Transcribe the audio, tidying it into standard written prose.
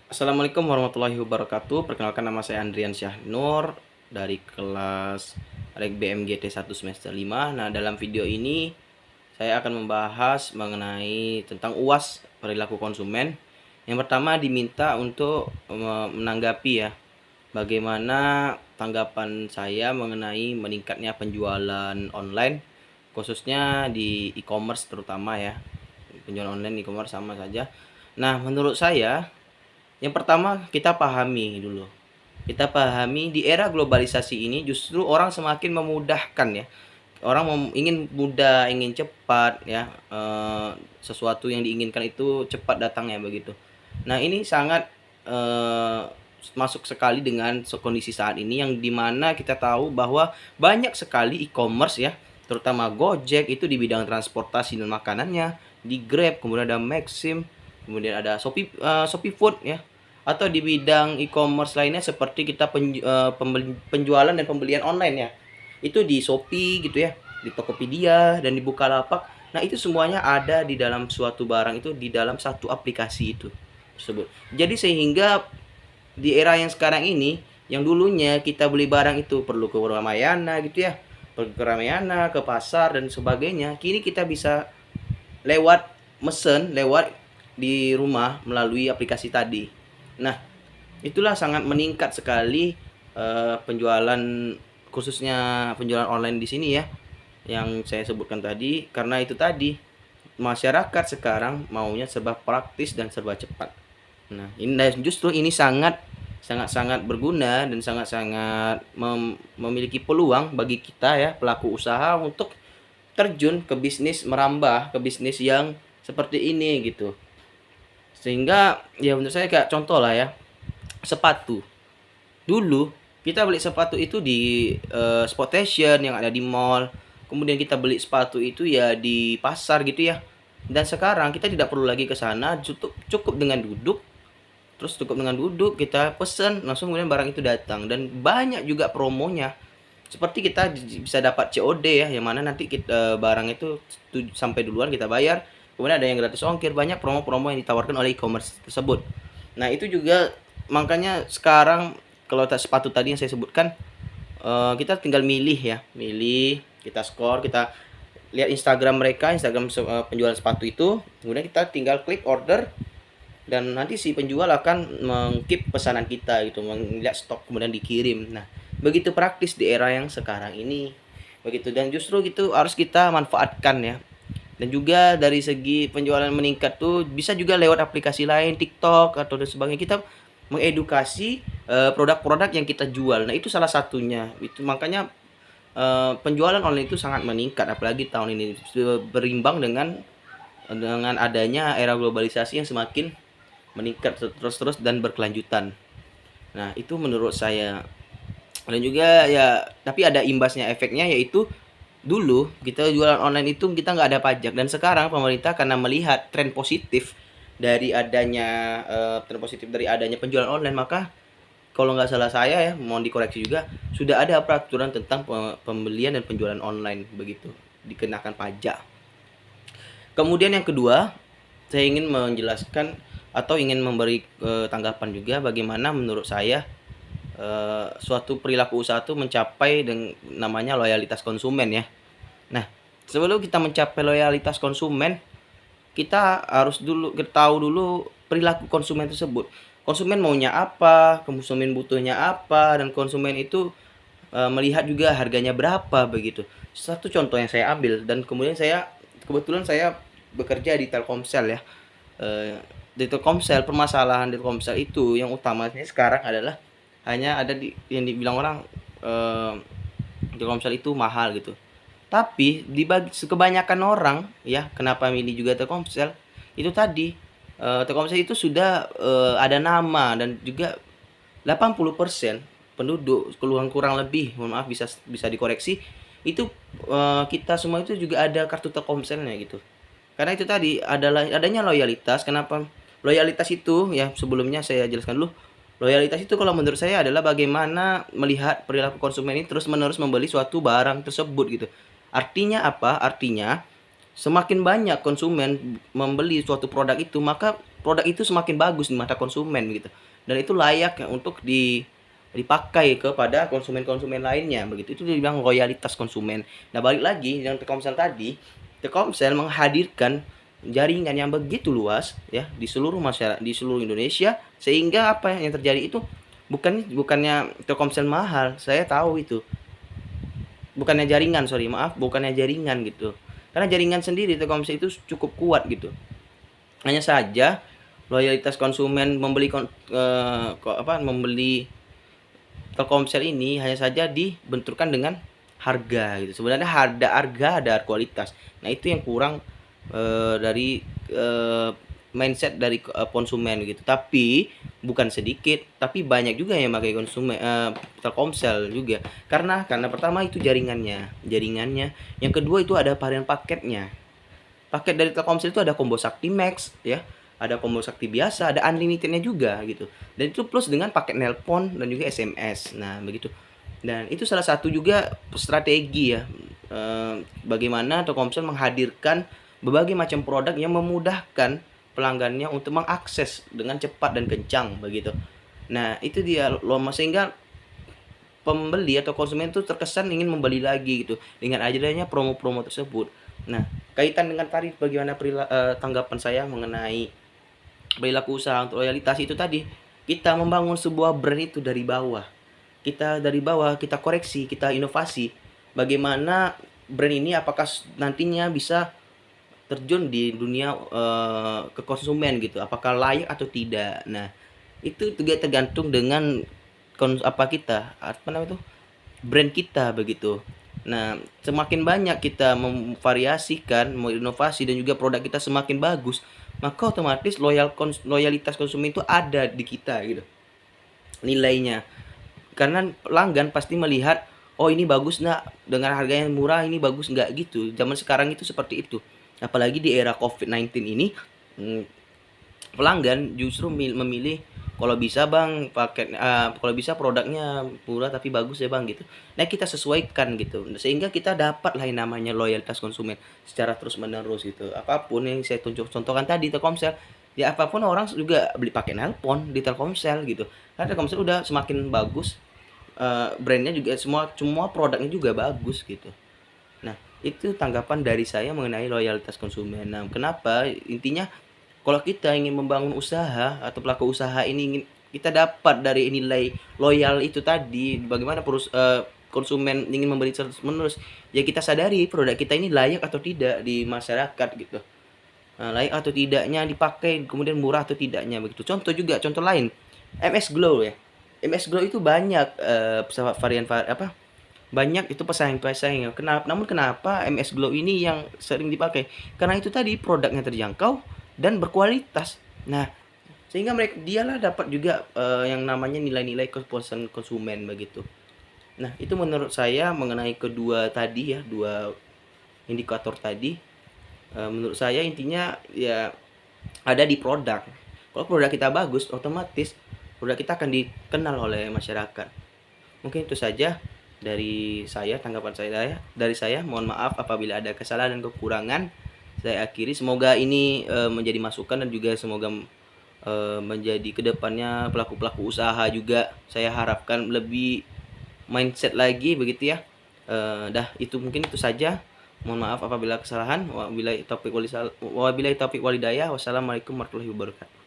Assalamualaikum warahmatullahi wabarakatuh. Perkenalkan, nama saya Andrian Syahnur dari kelas Reg BMGT 1 semester 5. Nah, dalam video ini saya akan membahas mengenai tentang UAS perilaku konsumen. Yang pertama diminta untuk menanggapi ya, bagaimana tanggapan saya mengenai meningkatnya penjualan online, khususnya di e-commerce terutama ya. Penjualan online e-commerce sama saja. Nah, menurut saya yang pertama kita pahami dulu. Kita pahami di era globalisasi ini justru orang semakin memudahkan ya. Orang ingin mudah, ingin cepat ya. Sesuatu yang diinginkan itu cepat datangnya begitu. Nah, ini sangat masuk sekali dengan kondisi saat ini yang dimana kita tahu bahwa banyak sekali e-commerce ya, terutama Gojek itu di bidang transportasi dan makanannya, di Grab, kemudian ada Maxim, kemudian ada Shopee Food ya, atau di bidang e-commerce lainnya seperti kita penjualan dan pembelian online ya, itu di Shopee gitu ya, di Tokopedia dan di Bukalapak. Nah, itu semuanya ada di dalam suatu barang itu di dalam satu aplikasi itu tersebut. Jadi sehingga di era yang sekarang ini, yang dulunya kita beli barang itu perlu ke Ramayana gitu ya, pergi ke Ramayana, ke pasar dan sebagainya, kini kita bisa lewat mesen, lewat di rumah melalui aplikasi tadi. Nah, itulah sangat meningkat sekali penjualan, khususnya penjualan online di sini ya, yang saya sebutkan tadi, karena itu tadi masyarakat sekarang maunya serba praktis dan serba cepat. Nah, ini justru ini sangat berguna dan sangat-sangat memiliki peluang bagi kita ya, pelaku usaha, untuk terjun ke bisnis, merambah ke bisnis yang seperti ini gitu. Sehingga ya menurut saya kayak contoh lah ya, sepatu. Dulu kita beli sepatu itu di Sportation yang ada di mall. Kemudian kita beli sepatu itu ya di pasar gitu ya. Dan sekarang kita tidak perlu lagi ke sana, cukup dengan duduk. Terus cukup dengan duduk kita pesen, langsung kemudian barang itu datang, dan banyak juga promonya. Seperti kita bisa dapat COD ya, yang mana nanti kita barang itu sampai duluan kita bayar, kemudian ada yang gratis ongkir. Banyak promo-promo yang ditawarkan oleh e-commerce tersebut. Nah, itu juga makanya sekarang kalau sepatu tadi yang saya sebutkan, kita tinggal milih ya, kita skor, kita lihat Instagram mereka, Instagram penjualan sepatu itu, kemudian kita tinggal klik order, dan nanti si penjual akan mengkeep pesanan kita gitu, melihat stok kemudian dikirim. Nah, begitu praktis di era yang sekarang ini begitu, dan justru gitu harus kita manfaatkan ya. Dan juga dari segi penjualan meningkat tuh bisa juga lewat aplikasi lain, TikTok atau dan sebagainya, kita mengedukasi produk-produk yang kita jual. Nah, itu salah satunya. Itu makanya penjualan online itu sangat meningkat, apalagi tahun ini berimbang dengan adanya era globalisasi yang semakin meningkat terus-terus dan berkelanjutan. Nah, itu menurut saya. Dan juga ya, tapi ada imbasnya, efeknya, yaitu dulu kita jualan online itu kita nggak ada pajak, dan sekarang pemerintah karena melihat tren positif dari adanya penjualan online, maka kalau nggak salah saya ya, mohon dikoreksi juga, sudah ada peraturan tentang pembelian dan penjualan online begitu, dikenakan pajak. Kemudian yang kedua, saya ingin menjelaskan atau ingin memberi tanggapan juga bagaimana menurut saya suatu perilaku usaha itu mencapai dengan namanya loyalitas konsumen ya. Nah, sebelum kita mencapai loyalitas konsumen, kita harus dulu tahu dulu perilaku konsumen tersebut. Konsumen maunya apa, konsumen butuhnya apa, dan konsumen itu melihat juga harganya berapa begitu. Satu contoh yang saya ambil, dan kemudian kebetulan saya bekerja di Telkomsel ya. Di Telkomsel, permasalahan di Telkomsel itu yang utamanya sekarang adalah hanya ada di yang dibilang orang Telkomsel itu mahal gitu. Tapi kebanyakan orang ya, kenapa milih juga Telkomsel? Itu tadi, Telkomsel itu sudah ada nama, dan juga 80% penduduk, kurang lebih, mohon maaf, bisa dikoreksi, itu kita semua itu juga ada kartu Telkomselnya gitu. Karena itu tadi adalah adanya loyalitas. Kenapa loyalitas itu ya, sebelumnya saya jelaskan dulu. Loyalitas itu kalau menurut saya adalah bagaimana melihat perilaku konsumen ini terus-menerus membeli suatu barang tersebut gitu. Artinya apa? Artinya semakin banyak konsumen membeli suatu produk itu, maka produk itu semakin bagus di mata konsumen gitu. Dan itu layak ya untuk dipakai kepada konsumen-konsumen lainnya begitu. Itu dibilang loyalitas konsumen. Nah, balik lagi yang Telkomsel tadi, Telkomsel menghadirkan jaringan yang begitu luas ya di seluruh masyarakat, di seluruh Indonesia, sehingga apa yang terjadi itu bukannya Telkomsel mahal, saya tahu itu. Bukannya jaringan, sorry, maaf, bukannya jaringan gitu. Karena jaringan sendiri Telkomsel itu cukup kuat gitu. Hanya saja loyalitas konsumen membeli Telkomsel ini hanya saja dibenturkan dengan harga gitu. Sebenarnya ada kualitas. Nah, itu yang kurang dari mindset dari konsumen gitu. Tapi bukan sedikit, tapi banyak juga yang pakai konsumen Telkomsel juga. Karena pertama itu jaringannya. Yang kedua itu ada varian paketnya. Paket dari Telkomsel itu ada combo Sakti Max ya, ada combo Sakti biasa, ada unlimitednya juga gitu. Dan itu plus dengan paket nelpon dan juga SMS. Nah, begitu. Dan itu salah satu juga strategi ya, bagaimana Telkomsel menghadirkan berbagai macam produk yang memudahkan pelanggannya untuk mengakses dengan cepat dan kencang begitu. Nah, itu dia sehingga pembeli atau konsumen itu terkesan ingin membeli lagi gitu dengan adanya promo-promo tersebut. Nah, kaitan dengan tadi bagaimana tanggapan saya mengenai perilaku usaha untuk loyalitas itu tadi, kita membangun sebuah brand itu dari bawah. Kita dari bawah, kita koreksi, kita inovasi. Bagaimana brand ini apakah nantinya bisa terjun di dunia ke konsumen gitu, apakah layak atau tidak. Nah, itu juga tergantung dengan brand kita begitu. Nah, semakin banyak kita memvariasikan, menginovasi dan juga produk kita semakin bagus, maka otomatis loyalitas konsumen itu ada di kita gitu. Nilainya. Karena pelanggan pasti melihat, oh ini bagus nggak, dengan harga yang murah ini bagus nggak gitu. Zaman sekarang itu seperti itu. Apalagi di era COVID-19 ini, pelanggan justru memilih kalau bisa bang kalau bisa produknya murah tapi bagus ya bang gitu. Nah, kita sesuaikan gitu sehingga kita dapat lah yang namanya loyalitas konsumen secara terus menerus gitu. Apapun yang saya contohkan tadi Telkomsel, ya apapun orang juga beli pakai nelpon di Telkomsel gitu. Karena Telkomsel udah semakin bagus, brandnya juga semua produknya juga bagus gitu. Nah, itu tanggapan dari saya mengenai loyalitas konsumen. Nah, kenapa intinya kalau kita ingin membangun usaha atau pelaku usaha ini ingin kita dapat dari nilai loyal itu tadi, bagaimana konsumen ingin membeli terus menerus, ya kita sadari produk kita ini layak atau tidak di masyarakat gitu. Nah, layak atau tidaknya dipakai, kemudian murah atau tidaknya begitu. Contoh lain, MS Glow ya. MS Glow itu banyak banyak itu pesaing-pesaing. Namun kenapa MS Glow ini yang sering dipakai? Karena itu tadi produknya terjangkau dan berkualitas. Nah, sehingga dialah dapat juga yang namanya nilai-nilai kepuasan konsumen begitu. Nah, itu menurut saya mengenai kedua tadi ya, dua indikator tadi. Menurut saya intinya ya ada di produk. Kalau produk kita bagus, otomatis produk kita akan dikenal oleh masyarakat. Mungkin itu saja tanggapan dari saya. Mohon maaf apabila ada kesalahan dan kekurangan. Saya akhiri, semoga ini menjadi masukan dan juga semoga menjadi kedepannya pelaku usaha juga saya harapkan lebih mindset lagi begitu ya. Mungkin itu saja. Mohon maaf apabila kesalahan. Wabillahi taufiq walhidayah. Wassalamualaikum warahmatullahi wabarakatuh.